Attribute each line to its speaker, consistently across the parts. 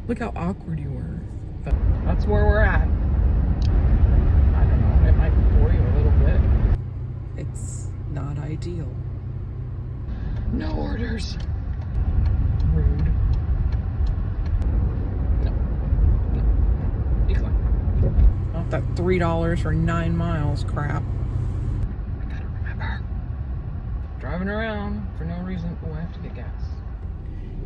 Speaker 1: Look how awkward you were. But that's where we're at. I don't know, it might bore you a little bit. It's not ideal. No orders. Rude. No. Decline. Not that $3 for 9 miles crap. I gotta remember. Driving around for no reason. Oh, I have to get gas.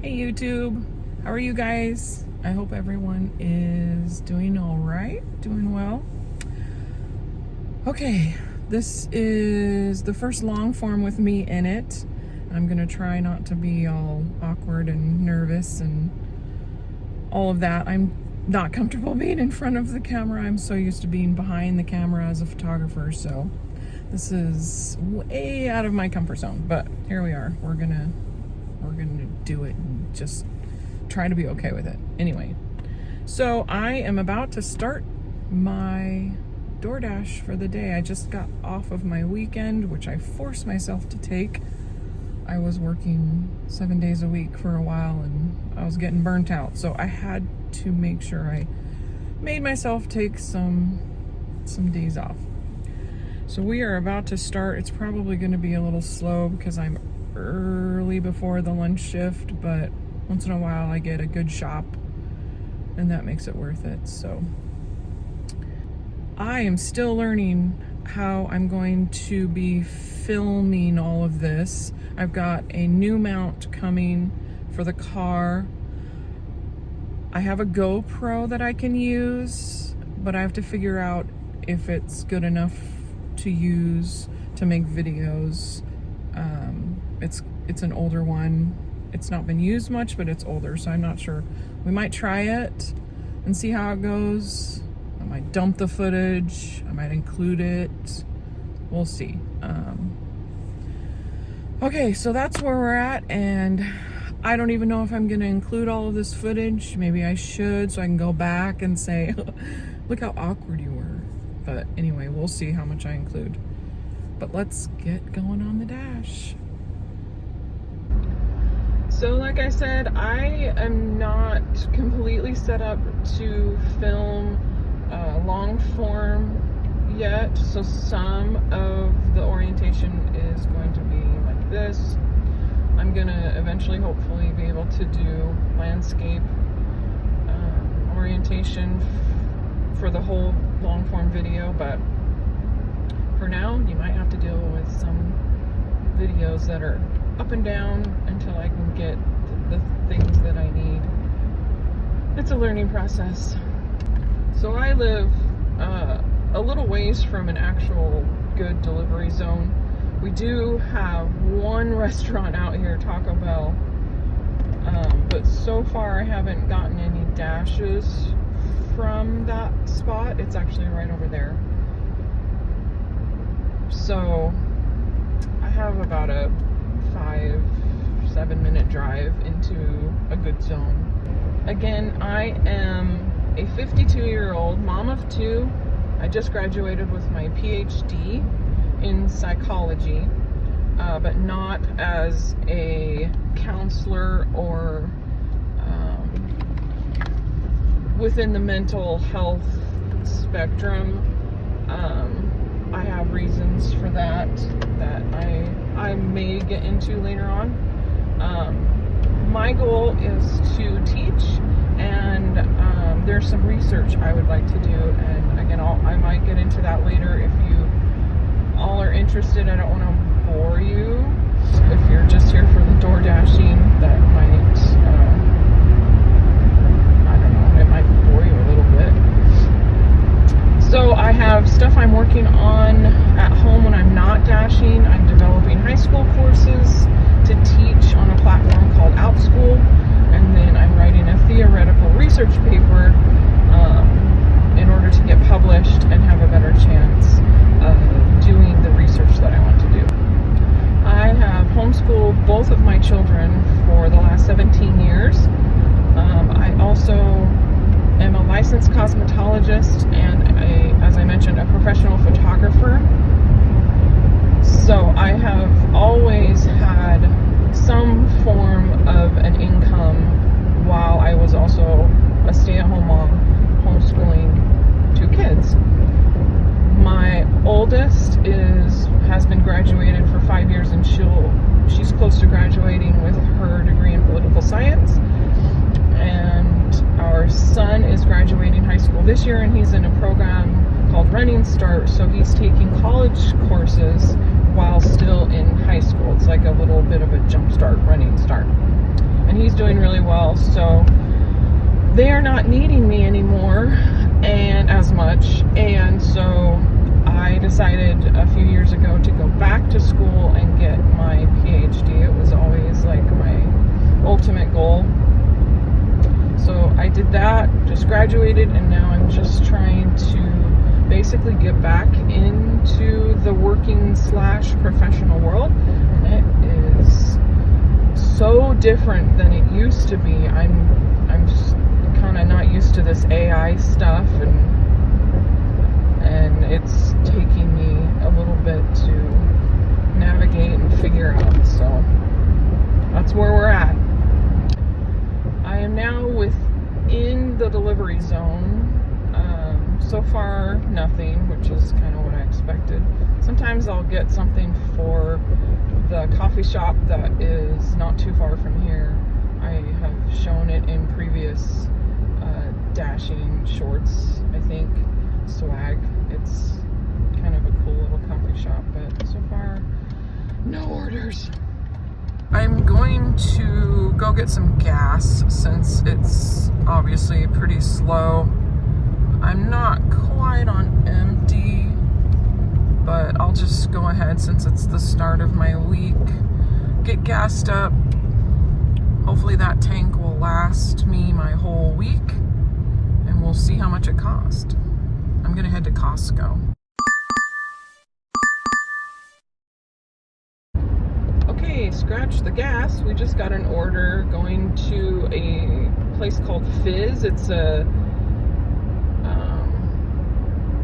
Speaker 1: Hey YouTube. How are you guys? I hope everyone is doing all right, doing well. Okay, this is the first long form with me in it. I'm gonna try not to be all awkward and nervous and all of that. I'm not comfortable being in front of the camera. I'm so used to being behind the camera as a photographer, so this is way out of my comfort zone. But here we are. We're gonna do it and just try to be okay with it. Anyway, so I am about to start my DoorDash for the day. I just got off of my weekend, which I forced myself to take. I was working 7 days a week for a while and I was getting burnt out. So I had to make sure I made myself take some days off. So we are about to start. It's probably going to be a little slow because I'm early before the lunch shift, but once in a while I get a good shop and that makes it worth it. So I am still learning how I'm going to be filming all of this. I've got a new mount coming for the car. I have a GoPro that I can use, but I have to figure out if it's good enough to use to make videos. It's an older one. It's not been used much, but it's older, so I'm not sure. We might try it and see how it goes. I might dump the footage. I might include it. We'll see. Okay, so that's where we're at, and I don't even know if I'm gonna include all of this footage. Maybe I should, so I can go back and say, look how awkward you were. But anyway, we'll see how much I include. But let's get going on the dash. So like I said, I am not completely set up to film long form yet. So some of the orientation is going to be like this. I'm gonna eventually, hopefully, be able to do landscape orientation for the whole long form video, but for now, you might have to deal with some videos that are up and down until I can get the things that I need. It's a learning process. So I live a little ways from an actual good delivery zone. We do have one restaurant out here, Taco Bell, but so far I haven't gotten any dashes from that spot. It's actually right over there. So I have about a 5-7 minute drive into a good zone. Again, I am a 52-year-old mom of 2. I just graduated with my PhD in psychology, but not as a counselor or within the mental health spectrum. I have reasons for that I may get into later on. My goal is to teach, and there's some research I would like to do, and again, I might get into that later if you all are interested. I don't want to bore you. If you're just here for the door dashing, that might, I don't know, it might bore you a little bit. So I have stuff I'm working on at home when I'm not dashing. I'm developing high school courses to teach on a platform called OutSchool, and then I'm writing a theoretical research paper in order to get published and have a better chance of doing the research that I want to do. I have homeschooled both of my children for the last 17 years. I also am a licensed cosmetologist and as I mentioned, a professional photographer. So I have always had some form of an income while I was also graduating high school this year, and he's in a program called Running Start, so he's taking college courses while still in high school. It's like a little bit of a jump start, running start. And he's doing really well, so they are not needing me anymore and as much. And so I decided a few years ago to go back to school and get my PhD. It was always like my ultimate goal. So I did that, just graduated, and now I'm just trying to basically get back into the working / professional world. And it is so different than it used to be. I'm just kind of not used to this AI stuff, and it's taking me a little bit to navigate and figure out. So that's where we're at. I am now within the delivery zone. So far, nothing, which is kind of what I expected. Sometimes I'll get something for the coffee shop that is not too far from here. I have shown it in previous dashing shorts, I think. Swag. It's kind of a cool little coffee shop, but so far, no orders. I'm going to go get some gas since it's obviously pretty slow. I'm not quite on empty, but I'll just go ahead since it's the start of my week, get gassed up. Hopefully that tank will last me my whole week, and we'll see how much it costs. I'm gonna head to Costco. Okay, scratch the gas. We just got an order going to a place called Fizz. It's a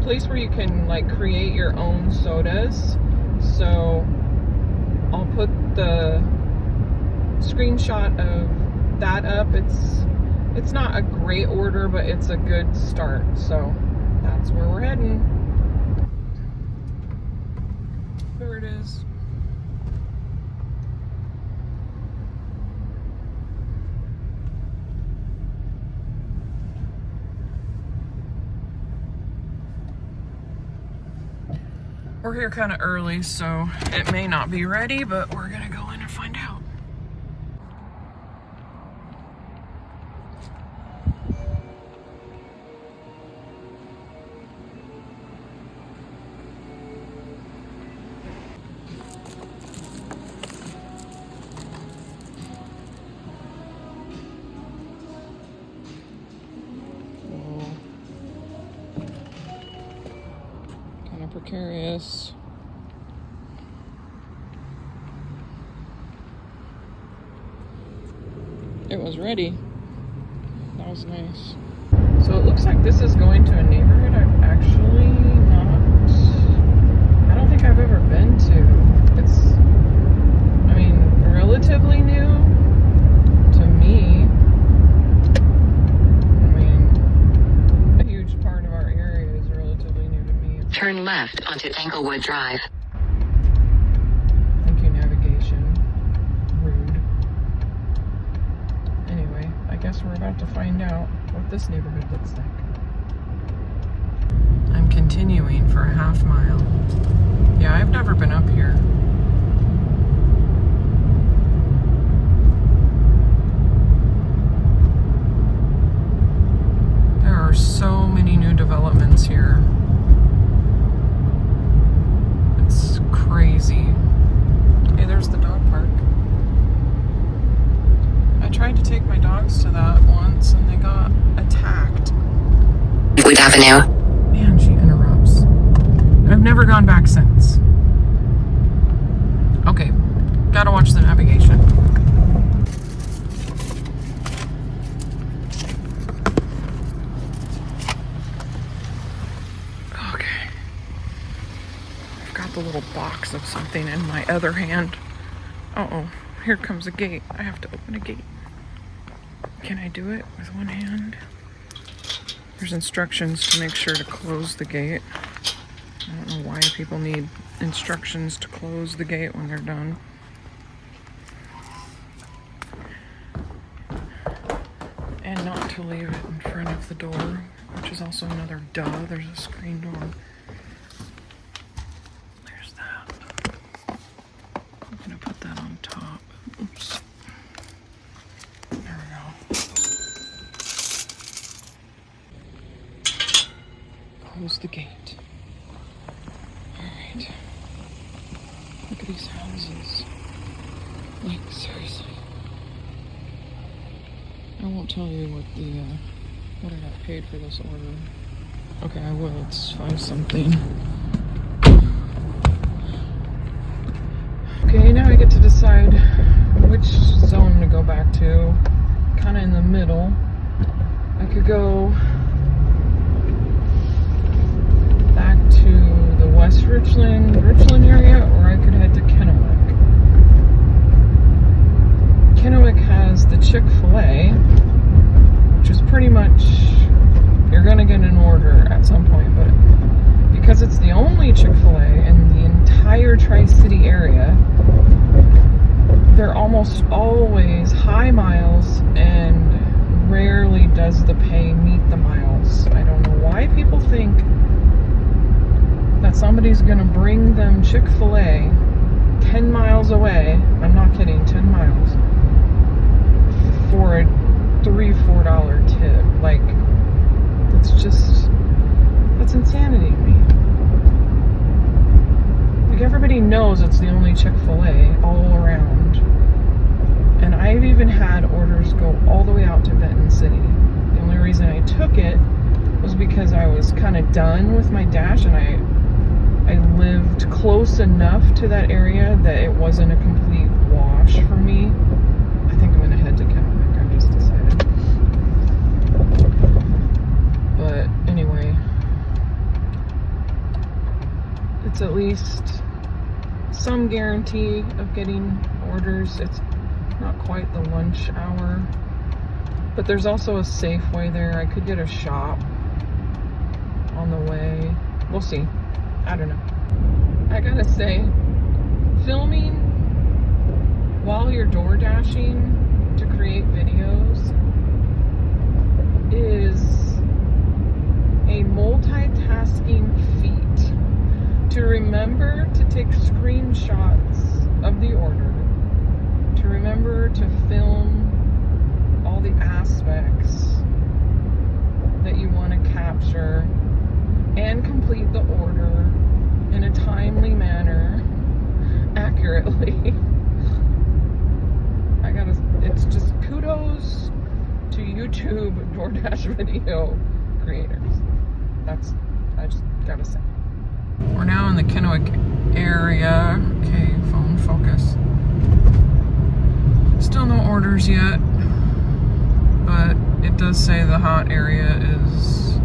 Speaker 1: place where you can like create your own sodas. So I'll put the screenshot of that up. It's not a great order, but it's a good start. So that's where we're heading. There it is. We're here kind of early, so it may not be ready, but we're gonna go in and find out. Precarious. It was ready. That was nice. So it looks like this is going to a neighborhood I've actually I don't think I've ever been to. It's, I mean, relatively new to me.
Speaker 2: Turn left onto Englewood Drive.
Speaker 1: Thank you, navigation. Rude. Anyway, I guess we're about to find out what this neighborhood looks like. I'm continuing for a half mile. Yeah, I've never been up here. There are so many new developments here. Crazy. Hey, there's the dog park. I tried to take my dogs to that once and they got attacked.
Speaker 2: Wood Avenue.
Speaker 1: Man, she interrupts. I've never gone back since. Okay, gotta watch the navigation. The little box of something in my other hand. Uh-oh, here comes a gate. I have to open a gate. Can I do it with one hand? There's instructions to make sure to close the gate. I don't know why people need instructions to close the gate when they're done. trying not to leave it in front of the door, which is also another duh. There's a screen door. There's that. I'm gonna put that on top. Oops. There we go. Close the gate. Alright. Look at these houses. Like, seriously. I won't tell you what I got paid for this order. Okay, I will. It's 5 something. Okay, now I get to decide which zone to go back to. Kind of in the middle. I could go back to the West Richland area, or I could head to Kennewick. Kennewick has the Chick-fil-A, which is pretty much, you're gonna get an order at some point, but because it's the only Chick-fil-A in the entire Tri-City area, they're almost always high miles and rarely does the pay meet the miles. I don't know why people think that somebody's gonna bring them Chick-fil-A 10 miles away, I'm not kidding, 10 miles, for a $3-4 tip. Like, that's insanity to me. Like, everybody knows it's the only Chick-fil-A all around. And I've even had orders go all the way out to Benton City. The only reason I took it was because I was kind of done with my dash, and I lived close enough to that area that it wasn't a complete wash for me. I think I'm gonna head to Kennewick, I just decided. But anyway, it's at least some guarantee of getting orders. It's not quite the lunch hour, but there's also a Safeway there. I could get a shop on the way. We'll see. I don't know. I gotta say, filming while you're door dashing to create videos is a multitasking feat. To remember to take screenshots of the order, to remember to film all the aspects that you want to capture, and complete the order in a timely manner, accurately. It's just kudos to YouTube DoorDash video creators. I just gotta say. We're now in the Kennewick area. Okay, phone focus. Still no orders yet, but it does say the hot area is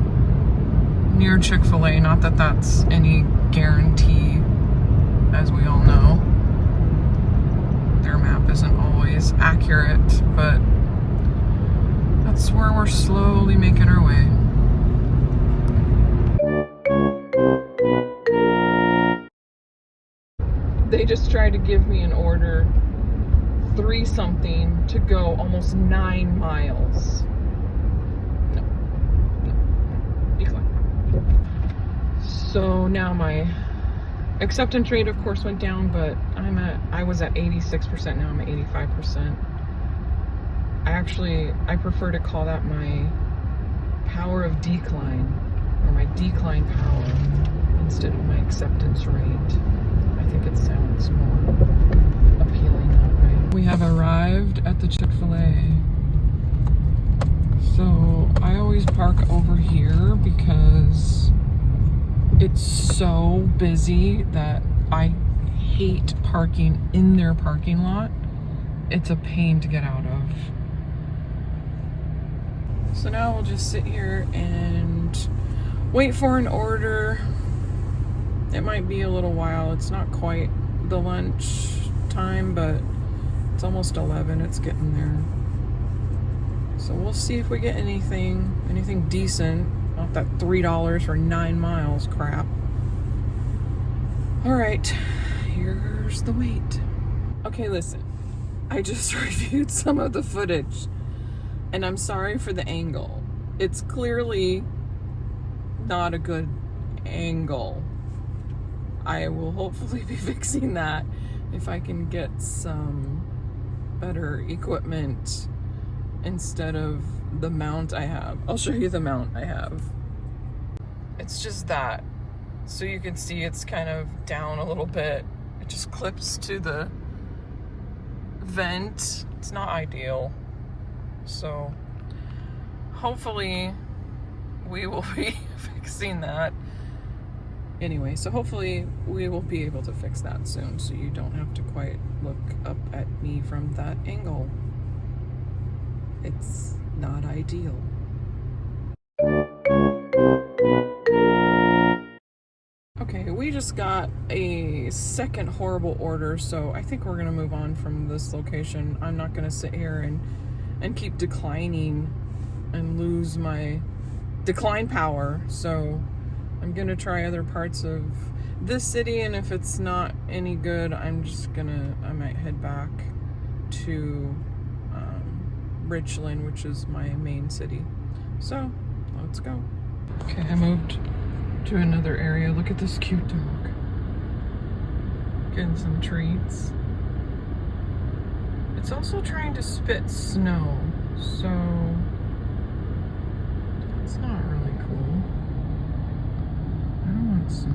Speaker 1: near Chick-fil-A. Not that that's any guarantee, as we all know. Their map isn't always accurate, but that's where we're slowly making our way. They just tried to give me an order 3 something to go almost 9 miles. No. Decline. So now my acceptance rate, of course, went down, but I was at 86%, now I'm at 85%. I prefer to call that my power of decline, or my decline power, instead of my acceptance rate. I think it sounds more appealing that way. We have arrived at the Chick-fil-A. So I always park over here because it's so busy that I hate parking in their parking lot. It's a pain to get out of. So now we'll just sit here and wait for an order. It might be a little while. It's not quite the lunch time, but it's almost 11. It's getting there. So we'll see if we get anything decent. Not that $3 for 9 miles crap. All right, here's the wait. Okay, listen. I just reviewed some of the footage And I'm sorry for the angle. It's clearly not a good angle. I will hopefully be fixing that if I can get some better equipment instead of the mount I have. I'll show you the mount I have. It's just that. So you can see it's kind of down a little bit. It just clips to the vent. It's not ideal. So hopefully we will be fixing that. Anyway, so hopefully we will be able to fix that soon so you don't have to quite look up at me from that angle. It's not ideal. Okay, we just got a second horrible order, so I think we're gonna move on from this location. I'm not gonna sit here and keep declining and lose my decline power, so I'm gonna try other parts of this city, and if it's not any good, I might head back to Richland, which is my main city. So, let's go. Okay, I moved to another area. Look at this cute dog. Getting some treats. It's also trying to spit snow, so that's not really cool. I don't want snow.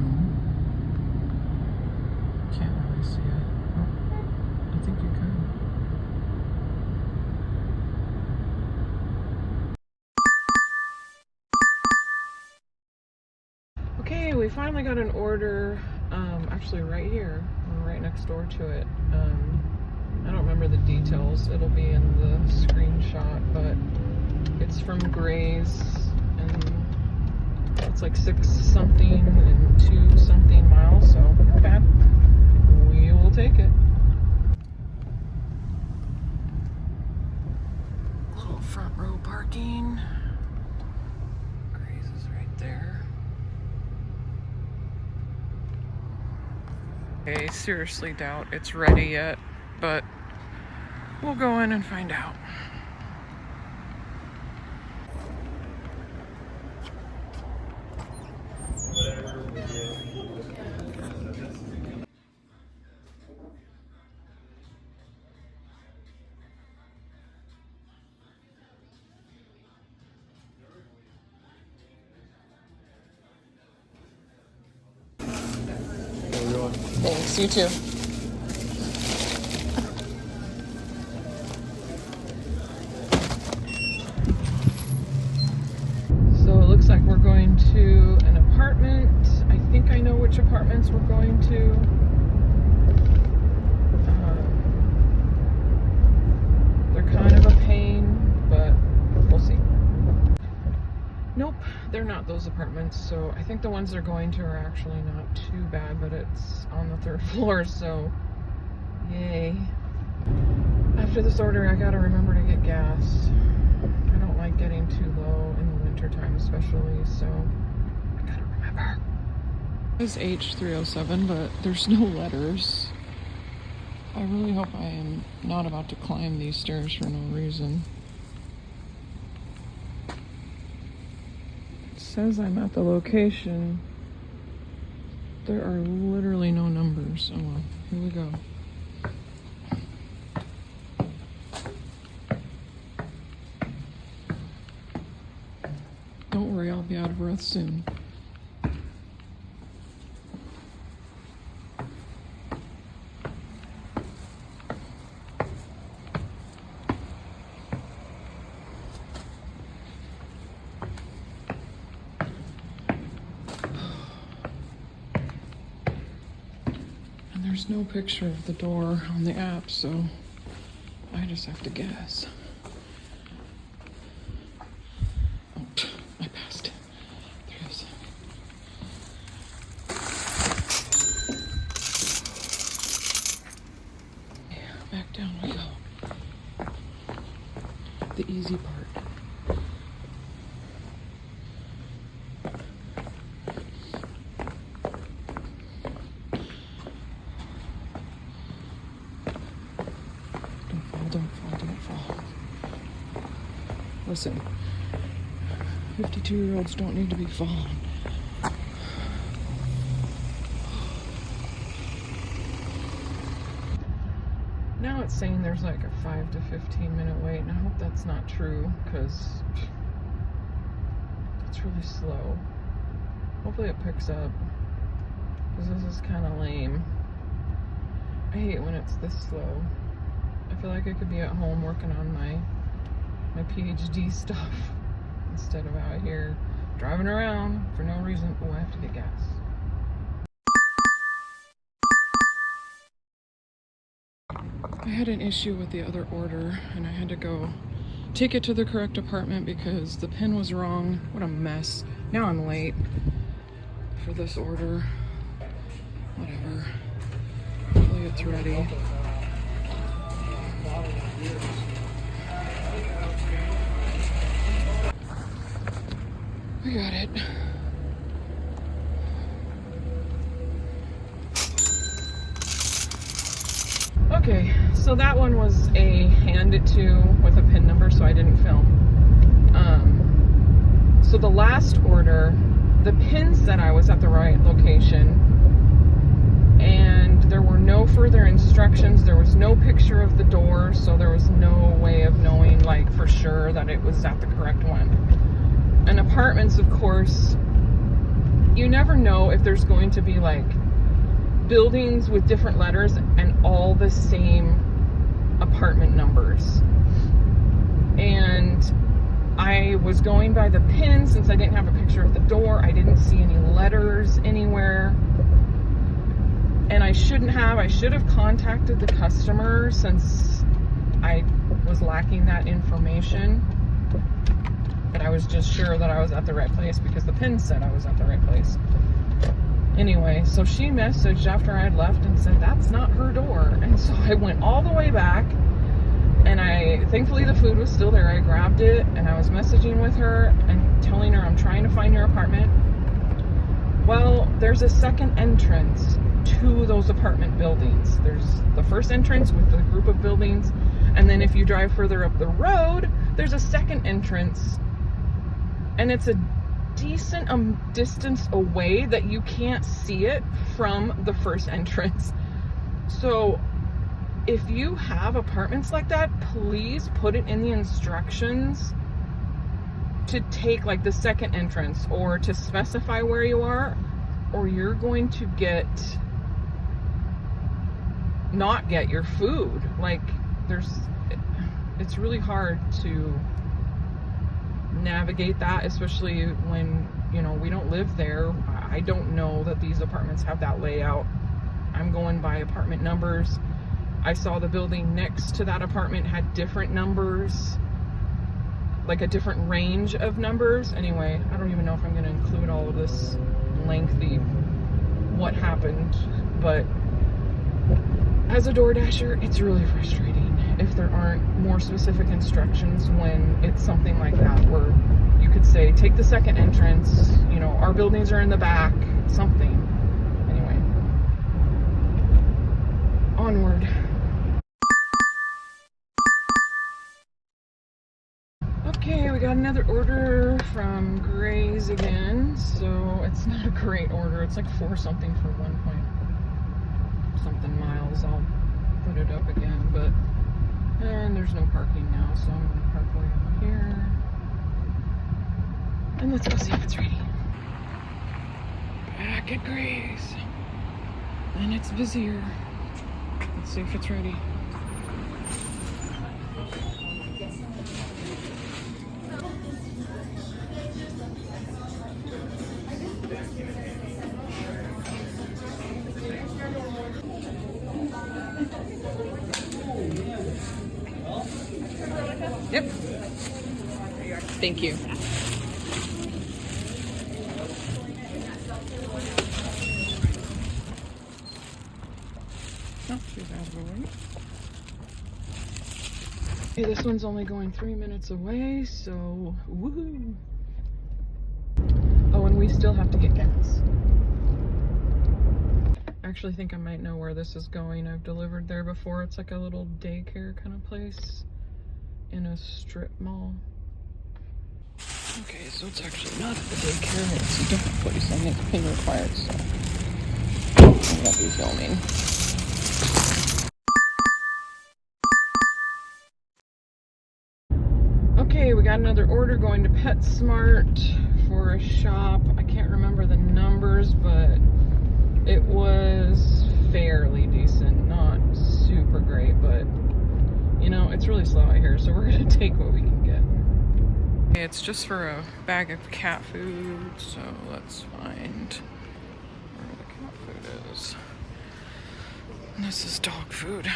Speaker 1: Can't really see it. Oh, I think you could. Okay, we finally got an order, actually right here, right next door to it. I don't remember the details, it'll be in the screenshot, but it's from Gray's, and it's like 6 something and 2 something miles, so not bad. We will take it. Little front row parking. Gray's is right there. I seriously doubt it's ready yet, but we'll go in and find out. Thanks, you too. So it looks like we're going to an apartment. I think I know which apartments we're going to. They're kind of a pain, but we'll see. Nope, they're not those apartments. So I think the ones they're going to are actually not too bad, but it's on the 3rd floor, so yay. After this order, I gotta remember to get gas. I don't like getting too low in the wintertime especially, so I gotta remember. It's H307, but there's no letters. I really hope I am not about to climb these stairs for no reason. It says I'm at the location. There are literally no numbers. Oh well, here we go. Don't worry, I'll be out of breath soon. There's no picture of the door on the app, so I just have to guess. Oh, I passed. 307. Yeah, back down we go. The easy part. Don't fall, don't fall. Listen, 52-year-olds don't need to be followed. Now it's saying there's like a 5 to 15 minute wait, and I hope that's not true because it's really slow. Hopefully it picks up because this is kind of lame. I hate when it's this slow. I feel like I could be at home working on my PhD stuff instead of out here driving around for no reason. Oh, I have to get gas. I had an issue with the other order and I had to go take it to the correct department because the pin was wrong. What a mess. Now I'm late for this order. Whatever. Hopefully it's ready. We got it. Okay, so that one was a handed to with a pin number, so I didn't film. So the last order, the pin said I was at the right location, and there were no further instructions. There was no picture of the door, so there was no way of knowing, like, for sure that it was at the correct one. And apartments, of course, you never know if there's going to be, like, buildings with different letters and all the same apartment numbers. And I was going by the pin since I didn't have a picture of the door. I didn't see any letters anywhere. And I shouldn't have. I should have contacted the customer since I was lacking that information. But I was just sure that I was at the right place because the pin said I was at the right place. Anyway, so she messaged after I had left and said that's not her door. And so I went all the way back, and thankfully the food was still there. I grabbed it and I was messaging with her and telling her I'm trying to find your apartment. Well, there's a second entrance to those apartment buildings. There's the first entrance with the group of buildings, and then if you drive further up the road, there's a second entrance, and it's a decent distance away that you can't see it from the first entrance. So if you have apartments like that, please put it in the instructions to take like the second entrance or to specify where you are, or you're going to not get your food. Like it's really hard to navigate that, especially when, you know, we don't live there. I don't know that these apartments have that layout. I'm going by apartment numbers. I saw the building next to that apartment had different numbers, like a different range of numbers. Anyway, I don't even know if I'm going to include all of this lengthy what happened, but as a DoorDasher, it's really frustrating if there aren't more specific instructions when it's something like that, where you could say, take the second entrance, you know, our buildings are in the back, something. Anyway, onward. Okay, we got another order from Gray's again. So it's not a great order. It's like 4 something for 1 point something miles. I'll put it up again, but and there's no parking now, so I'm gonna park way up here. And let's go see if it's ready. Back at Gray's. And it's busier. Let's see if it's ready. Yep. Thank you. Oh, she's out of the way. Okay, this one's only going 3 minutes away, so woohoo. Oh, and we still have to get gas. I actually think I might know where this is going. I've delivered there before. It's like a little daycare kind of place in a strip mall. Okay, so it's actually not at the daycare, it's a different place, and it's pin required, so I won't be filming. Okay, we got another order going to PetSmart for a shop. I can't remember the numbers, but it was fairly decent. Not super great, but you know, it's really slow out here, so we're gonna take what we can get. Okay, it's just for a bag of cat food, so let's find where the cat food is. And this is dog food.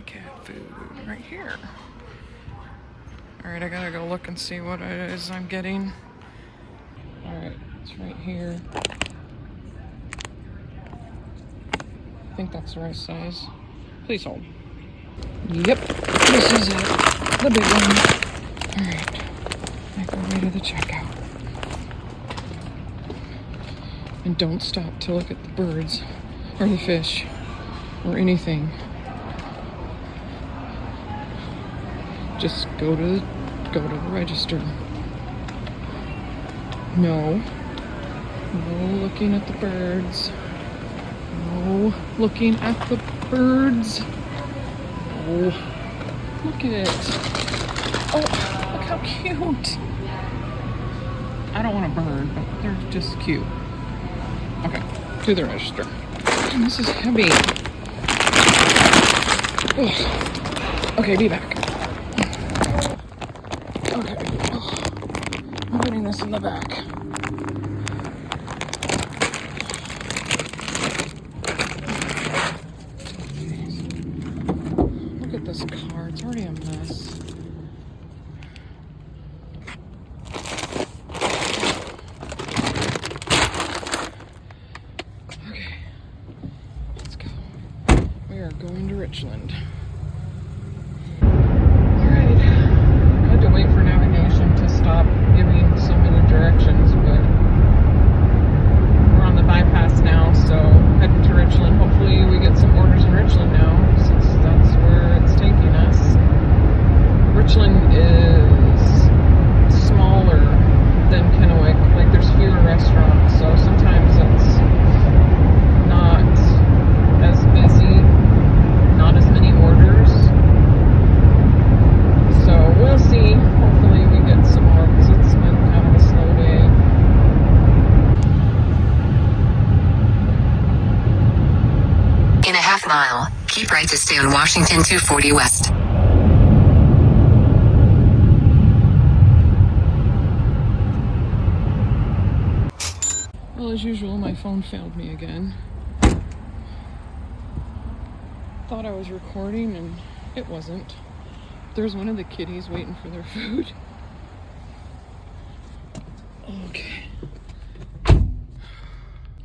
Speaker 1: Cat food right here. Alright, I gotta go look and see what it is I'm getting. Alright, it's right here. I think that's the right size. Please hold. Yep, this is it. The big one. Alright, make our way to the checkout. And don't stop to look at the birds or the fish or anything. Just go to the register. No looking at the birds. No looking at the birds. Oh, look at it. Oh, look how cute. I don't want a bird, but they're just cute. Okay, to the register. And this is heavy. Ugh. Okay, be back. Okay, I'm putting this in the back. Look at this car, it's already a mess. Okay, let's go. We are going to Richland. Stop giving so many directions, but we're on the bypass now, so heading to Richland. Hopefully we get some orders in Richland now, since that's where it's taking us. Richland is smaller than Kennewick, like there's fewer restaurants, so sometimes it's not as busy, not as many orders. So we'll see. Hopefully we get some more because it's been kind of a slow day.
Speaker 2: In a half mile, keep right to stay on Washington 240 West.
Speaker 1: Well, as usual, my phone failed me again. Thought I was recording and it wasn't. There's one of the kitties waiting for their food. Okay.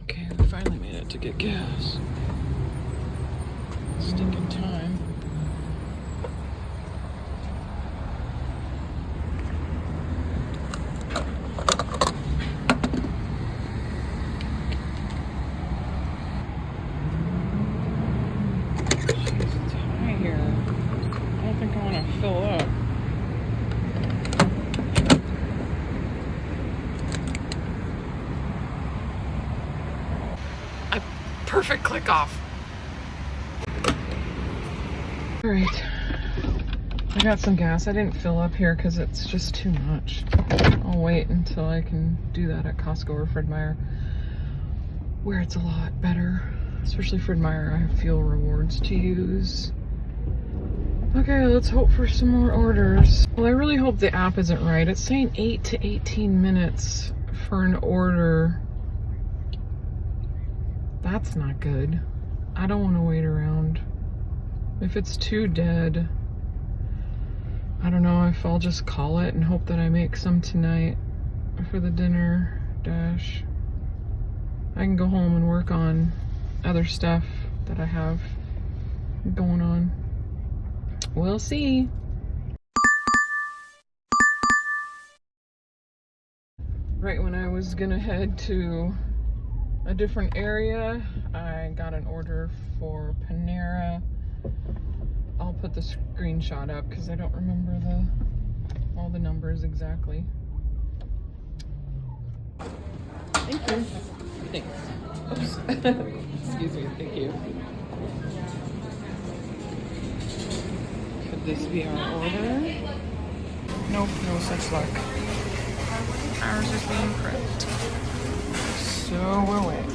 Speaker 1: Okay, we finally made it to get gas. Stinking time. Jeez, it's high here. I don't think I want to fill up. A perfect click off. Alright. I got some gas. I didn't fill up here because it's just too much. I'll wait until I can do that at Costco or Fred Meyer, where it's a lot better. Especially Fred Meyer, I have fuel rewards to use. Okay, let's hope for some more orders. Well, I really hope the app isn't right. It's saying 8 to 18 minutes for an order. That's not good. I don't want to wait around. If it's too dead, I don't know if I'll just call it and hope that I make some tonight for the dinner dash. I can go home and work on other stuff that I have going on. We'll see. Right when I was gonna head to a different area. I got an order for Panera. I'll put the screenshot up because I don't remember all the numbers exactly. Thank you. Thanks. Oops. Excuse me. Thank you. Could this be our order? Nope, no such luck. Ours is being prepped. So we'll wait.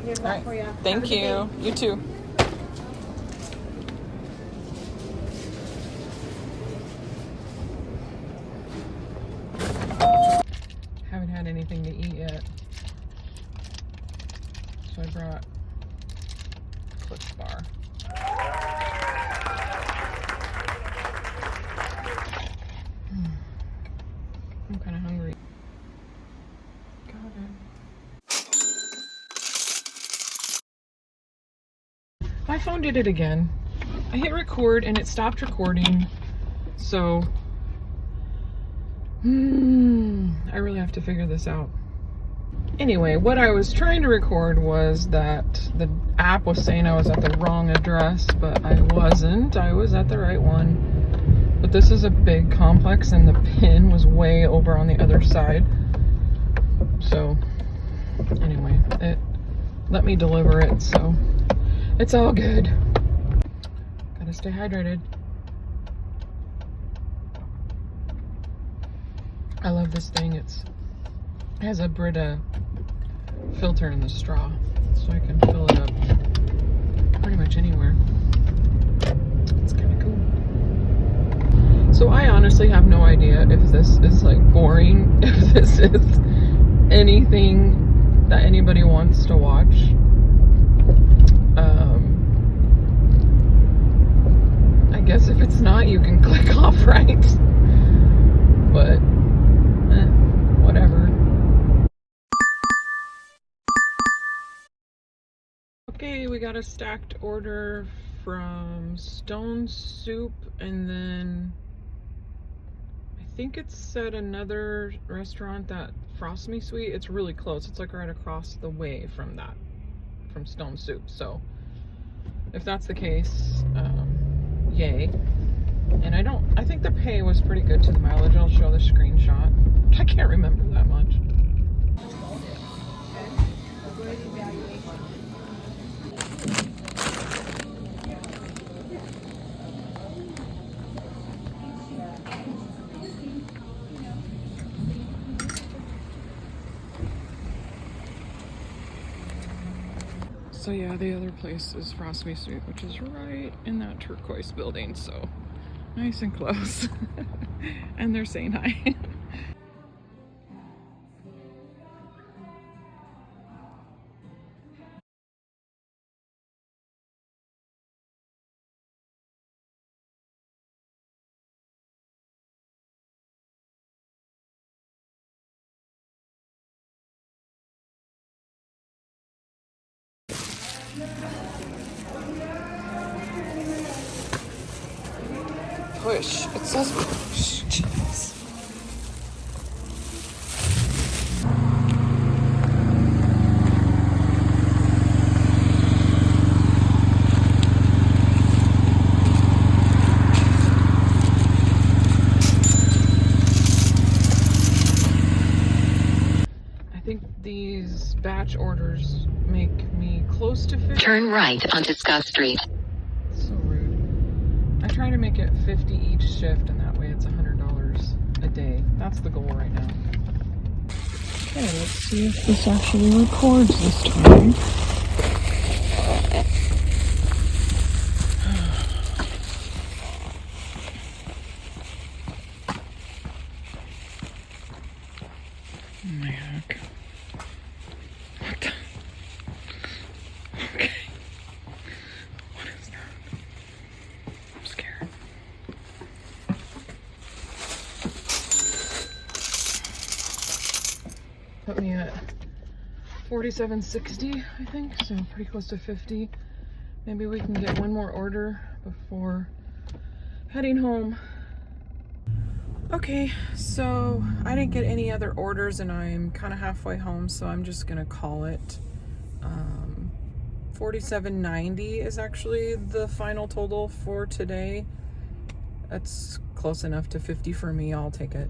Speaker 3: Here's that for you.
Speaker 1: Thank you. You too. Haven't had anything to eat yet. So I brought Cliff Bar. I'm kind of hungry. Got it. My phone did it again. I hit record and it stopped recording. So, I really have to figure this out. Anyway, what I was trying to record was that the app was saying I was at the wrong address, but I wasn't. I was at the right one. But this is a big complex and the pin was way over on the other side. So, anyway, it let me deliver it, so it's all good. Gotta stay hydrated. I love this thing. It has a Brita filter in the straw, so I can fill it up pretty much anywhere. It's kind of cool. So I honestly have no idea if this is like boring, if this is anything that anybody wants to watch. I guess if it's not, you can click off, right? But whatever. Okay, we got a stacked order from Stone Soup, and then I think it's at another restaurant, that Frost Me Sweet. It's really close. It's like right across the way from that, from Stone Soup. So if that's the case, yay. And I think the pay was pretty good to the mileage. I'll show the screenshot. I can't remember that much. So yeah, the other place is Frost Me Sweet, which is right in that turquoise building, so nice and close. And they're saying hi. Push. It says push. Jeez. I think these batch orders make me close to 50.
Speaker 2: Turn right onto Scott Street.
Speaker 1: So rude. I try to make it 50 each shift, and that way it's $100 a day. That's the goal right now. Okay, let's see if this actually records this time. Oh my heck. What the? Okay. What is that? I'm scared. Put me at 47.60, I think, so pretty close to 50. Maybe we can get one more order before heading home. Okay, so I didn't get any other orders and I'm kind of halfway home, so I'm just gonna call it. $47.90 is actually the final total for today. That's close enough to 50 for me. I'll take it.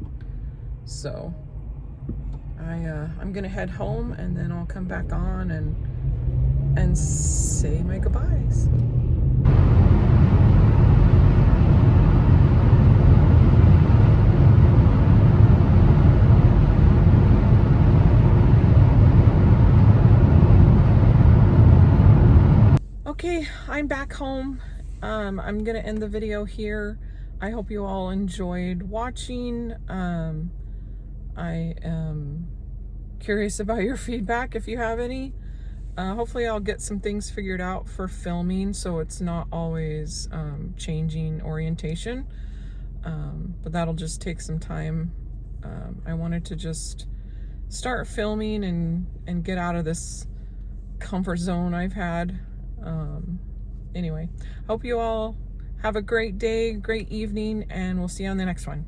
Speaker 1: So I'm gonna head home and then I'll come back on and say my goodbyes. Okay, I'm back home. I'm gonna end the video here. I hope you all enjoyed watching. I am curious about your feedback if you have any. Hopefully I'll get some things figured out for filming so it's not always changing orientation. But that'll just take some time. I wanted to just start filming and get out of this comfort zone I've had. Anyway, hope you all have a great day, great evening, and we'll see you on the next one.